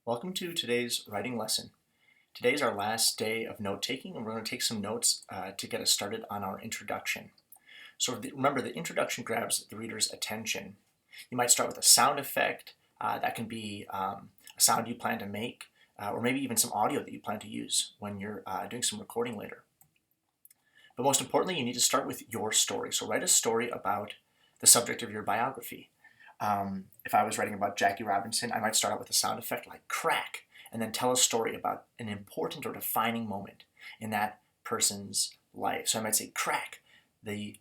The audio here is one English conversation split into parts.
Welcome to today's writing lesson. Today is our last day of note-taking, and we're going to take some notes to get us started on our introduction. So remember, the introduction grabs the reader's attention. You might start with a sound effect. That can be a sound you plan to make, or maybe even some audio that you plan to use when you're doing some recording later. But most importantly, you need to start with your story. So write a story about the subject of your biography. If I was writing about Jackie Robinson, I might start out with a sound effect like crack, and then tell a story about an important or defining moment in that person's life. So I might say, crack, the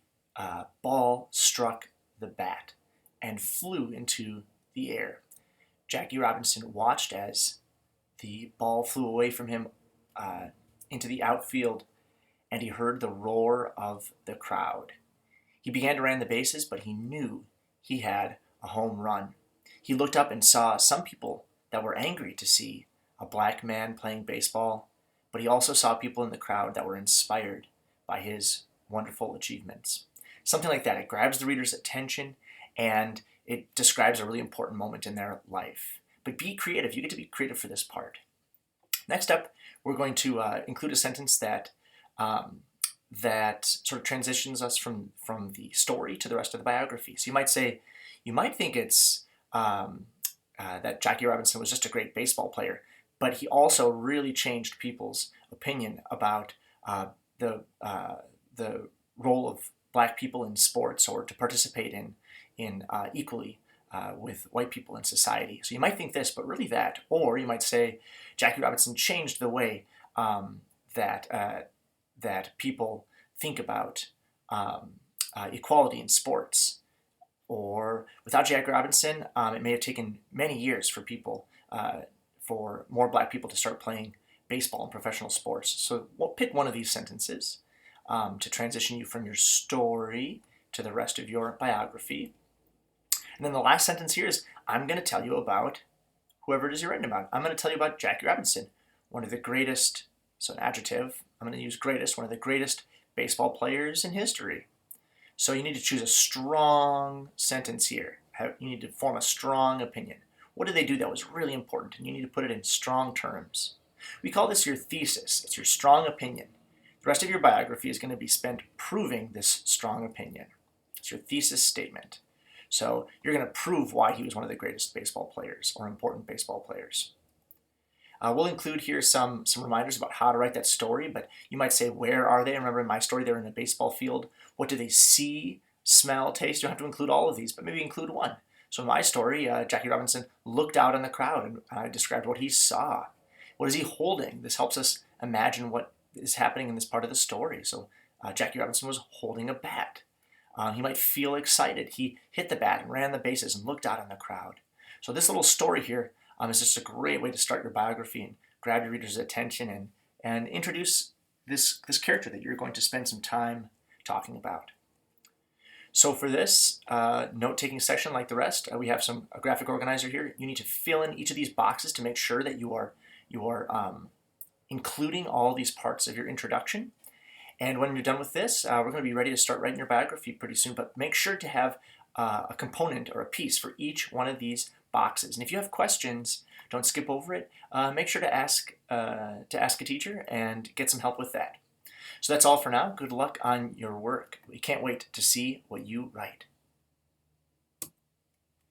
ball struck the bat and flew into the air. Jackie Robinson watched as the ball flew away from him into the outfield, and he heard the roar of the crowd. He began to run the bases, but he knew he had a home run. He looked up and saw some people that were angry to see a black man playing baseball, but he also saw people in the crowd that were inspired by his wonderful achievements. Something like that. It grabs the reader's attention and it describes a really important moment in their life. But be creative. You get to be creative for this part. Next up, we're going to include a sentence that sort of transitions us from the story to the rest of the biography. So you might think it's that Jackie Robinson was just a great baseball player, but he also really changed people's opinion about the role of black people in sports, or to participate in equally with white people in society. So you might think this, but really that. Or you might say Jackie Robinson changed the way that people think about equality in sports. Or without Jackie Robinson, it may have taken many years for for more black people to start playing baseball in professional sports. So we'll pick one of these sentences to transition you from your story to the rest of your biography. And then the last sentence here is, I'm going to tell you about whoever it is you're writing about. I'm going to tell you about Jackie Robinson, one of the greatest, so an adjective, I'm going to use greatest, one of the greatest baseball players in history. So you need to choose a strong sentence here. You need to form a strong opinion. What did they do that was really important? And you need to put it in strong terms. We call this your thesis. It's your strong opinion. The rest of your biography is going to be spent proving this strong opinion. It's your thesis statement. So you're going to prove why he was one of the greatest baseball players or important baseball players. We'll include here some reminders about how to write that story, but you might say, where are they? Remember in my story, they're in a baseball field. What do they see, smell, taste? You don't have to include all of these, but maybe include one. So in my story, Jackie Robinson looked out on the crowd and described what he saw. What is he holding? This helps us imagine what is happening in this part of the story. So Jackie Robinson was holding a bat. He might feel excited. He hit the bat and ran the bases and looked out on the crowd. So this little story here is just a great way to start your biography and grab your reader's attention and introduce this character that you're going to spend some time talking about. So for this note-taking section, like the rest, we have a graphic organizer here. You need to fill in each of these boxes to make sure that you are including all these parts of your introduction. And when you're done with this, we're going to be ready to start writing your biography pretty soon, but make sure to have a component or a piece for each one of these boxes. And if you have questions, don't skip over it. Make sure to ask a teacher and get some help with that. So that's all for now. Good luck on your work. We can't wait to see what you write.